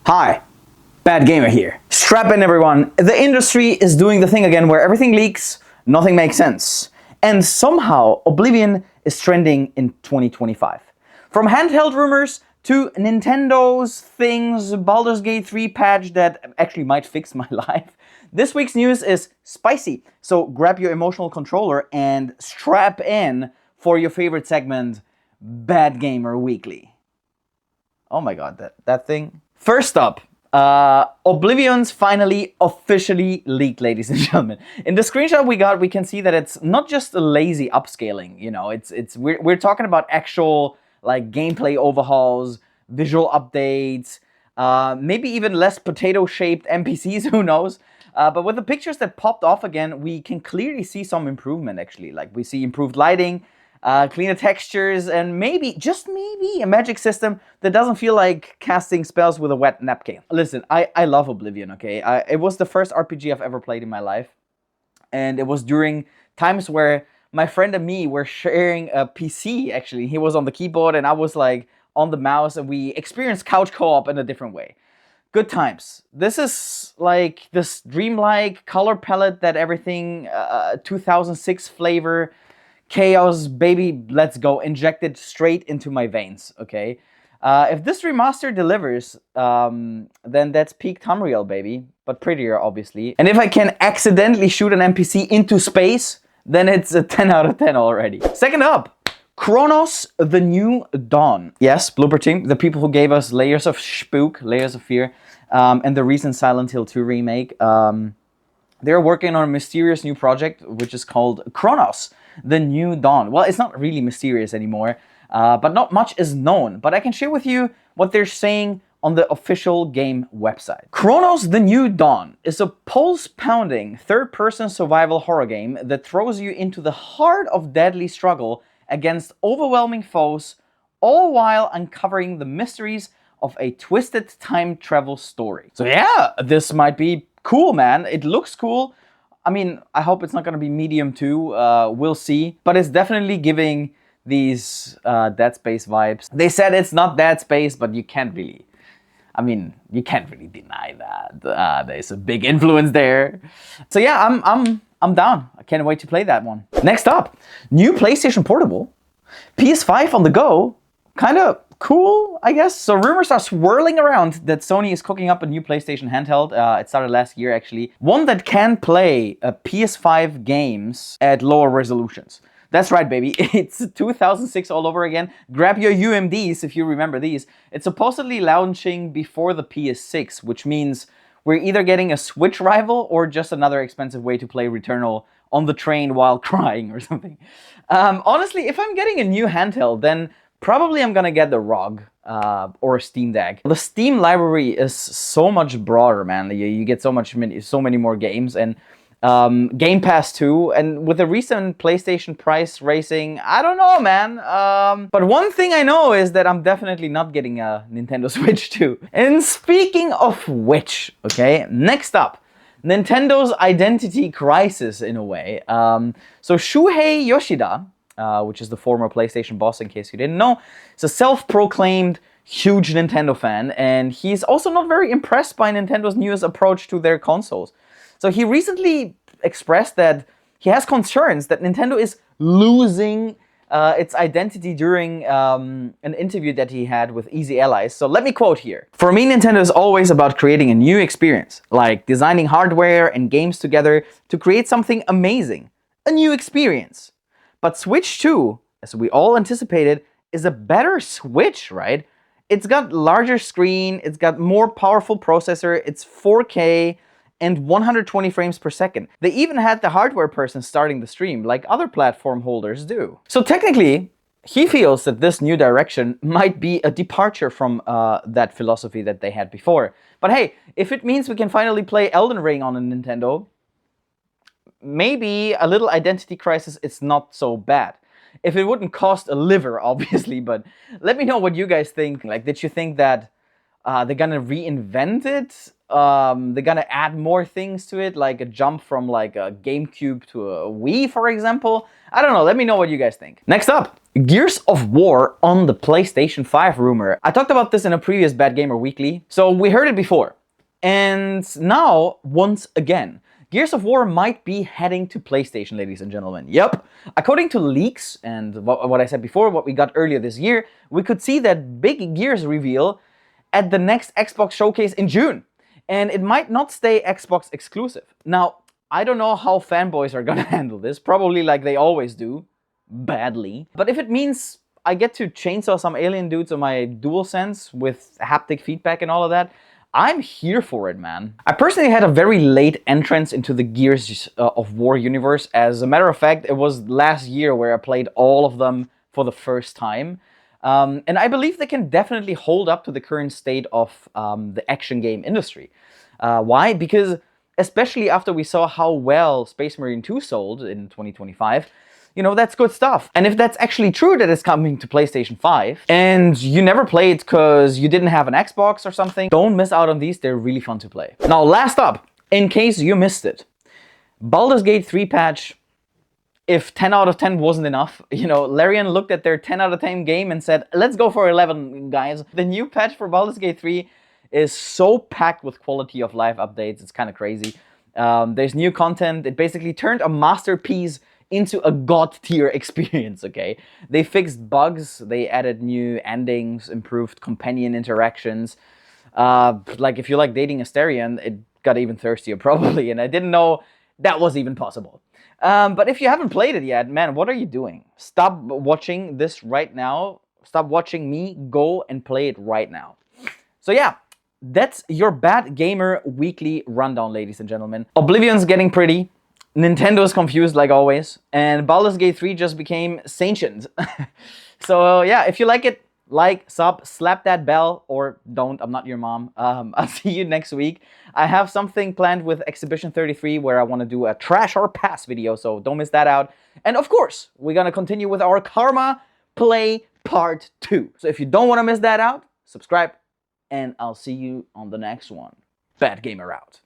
Hi, Bad Gamer here. Strap in everyone, the industry is doing the thing again where everything leaks, nothing makes sense. And somehow Oblivion is trending in 2025. From handheld rumors to Nintendo's things, Baldur's Gate 3 patch that actually might fix my life. This week's news is spicy, so grab your emotional controller and strap in for your favorite segment, Bad Gamer Weekly. Oh my god, that thing. First up, Oblivion's finally officially leaked, ladies and gentlemen. In the screenshot we got, we can see that it's not just a lazy upscaling, you know, we're talking about actual like gameplay overhauls, visual updates, maybe even less potato-shaped NPCs, who knows? But with the pictures that popped off again, we can clearly see some improvement actually. Like we see improved lighting, cleaner textures, and maybe, just maybe, a magic system that doesn't feel like casting spells with a wet napkin. Listen, I love Oblivion, okay? It was the first RPG I've ever played in my life. And it was during times where my friend and me were sharing a PC, actually. He was on the keyboard and I was like on the mouse, and we experienced couch co-op in a different way. Good times. This is like this dreamlike color palette that everything, 2006 flavor, chaos, baby, let's go, injected straight into my veins, okay? If this remaster delivers, then that's peak Tamriel, baby, but prettier, obviously. And if I can accidentally shoot an NPC into space, then it's a 10 out of 10 already. Second up, Chronos, the New Dawn. Yes, Bloober Team, the people who gave us Layers of Spook, Layers of Fear, and the recent Silent Hill 2 remake. They're working on a mysterious new project, which is called Chronos, the New Dawn. Well, it's not really mysterious anymore, but not much is known. But I can share with you what they're saying on the official game website. Chronos, the New Dawn is a pulse-pounding third-person survival horror game that throws you into the heart of deadly struggle against overwhelming foes, all while uncovering the mysteries of a twisted time travel story. So yeah, this might be cool, man. It looks cool. I mean, I hope it's not going to be medium too. We'll see. But it's definitely giving these Dead Space vibes. They said it's not Dead Space, but you can't really... I mean, you can't really deny that. There's a big influence there. So yeah, I'm down. I can't wait to play that one. Next up, new PlayStation Portable. PS5 on the go. Kind of cool, I guess. So rumors are swirling around that Sony is cooking up a new PlayStation handheld. It started last year, actually. One that can play PS5 games at lower resolutions. That's right, baby. It's 2006 all over again. Grab your UMDs if you remember these. It's supposedly launching before the PS6, which means we're either getting a Switch rival or just another expensive way to play Returnal on the train while crying or something. Honestly, if I'm getting a new handheld, then probably I'm gonna get the ROG or a Steam Deck. The Steam library is so much broader, man. You get so many more games, and Game Pass too. And with the recent PlayStation price racing, I don't know, man. But one thing I know is that I'm definitely not getting a Nintendo Switch 2. And speaking of which, okay, next up, Nintendo's identity crisis in a way. So Shuhei Yoshida, which is the former PlayStation boss, in case you didn't know, is a self-proclaimed huge Nintendo fan, and he's also not very impressed by Nintendo's newest approach to their consoles. So he recently expressed that he has concerns that Nintendo is losing its identity during an interview that he had with Easy Allies. So let me quote here. "For me, Nintendo is always about creating a new experience, like designing hardware and games together to create something amazing, a new experience. But Switch 2, as we all anticipated, is a better Switch, right? It's got larger screen, it's got more powerful processor, it's 4K, and 120 frames per second. They even had the hardware person starting the stream, like other platform holders do." So technically, he feels that this new direction might be a departure from that philosophy that they had before. But hey, if it means we can finally play Elden Ring on a Nintendo, maybe a little identity crisis is not so bad. If it wouldn't cost a liver, obviously, but let me know what you guys think. Like, did you think that they're gonna reinvent it? They're gonna add more things to it, like a jump from like a GameCube to a Wii, for example? I don't know, let me know what you guys think. Next up, Gears of War on the PlayStation 5 rumor. I talked about this in a previous Bad Gamer Weekly, so we heard it before. And now, once again, Gears of War might be heading to PlayStation, ladies and gentlemen. Yep. According to leaks and what I said before, what we got earlier this year, we could see that big Gears reveal at the next Xbox showcase in June. And it might not stay Xbox exclusive. Now, I don't know how fanboys are gonna handle this, probably like they always do, badly. But if it means I get to chainsaw some alien dudes on my DualSense with haptic feedback and all of that, I'm here for it, man. I personally had a very late entrance into the Gears of War universe. As a matter of fact, it was last year where I played all of them for the first time. And I believe they can definitely hold up to the current state of the action game industry. Why? Because especially after we saw how well Space Marine 2 sold in 2025, you know, that's good stuff. And if that's actually true that it's coming to PlayStation 5, and you never played because you didn't have an Xbox or something, don't miss out on these, they're really fun to play. Now, last up, in case you missed it, Baldur's Gate 3 patch, if 10 out of 10 wasn't enough, you know, Larian looked at their 10 out of 10 game and said, let's go for 11, guys. The new patch for Baldur's Gate 3 is so packed with quality of life updates, it's kind of crazy. There's new content. It basically turned a masterpiece into a god tier experience, okay? They fixed bugs, they added new endings, improved companion interactions. Like if you like dating Asterion, it got even thirstier probably, and I didn't know that was even possible. But if you haven't played it yet, man, what are you doing? Stop watching this right now. Stop watching me. Go and play it right now. So yeah, that's your Bad Gamer Weekly rundown, ladies and gentlemen. Oblivion's getting pretty. Nintendo's confused like always. And Baldur's Gate 3 just became sentient. So yeah, if you like it, like, sub, slap that bell, or don't, I'm not your mom. I'll see you next week. I have something planned with Exhibition 33 where I want to do a trash or pass video, so don't miss that out. And of course, we're going to continue with our Karma Play Part 2. So if you don't want to miss that out, subscribe, and I'll see you on the next one. Bad Gamer out.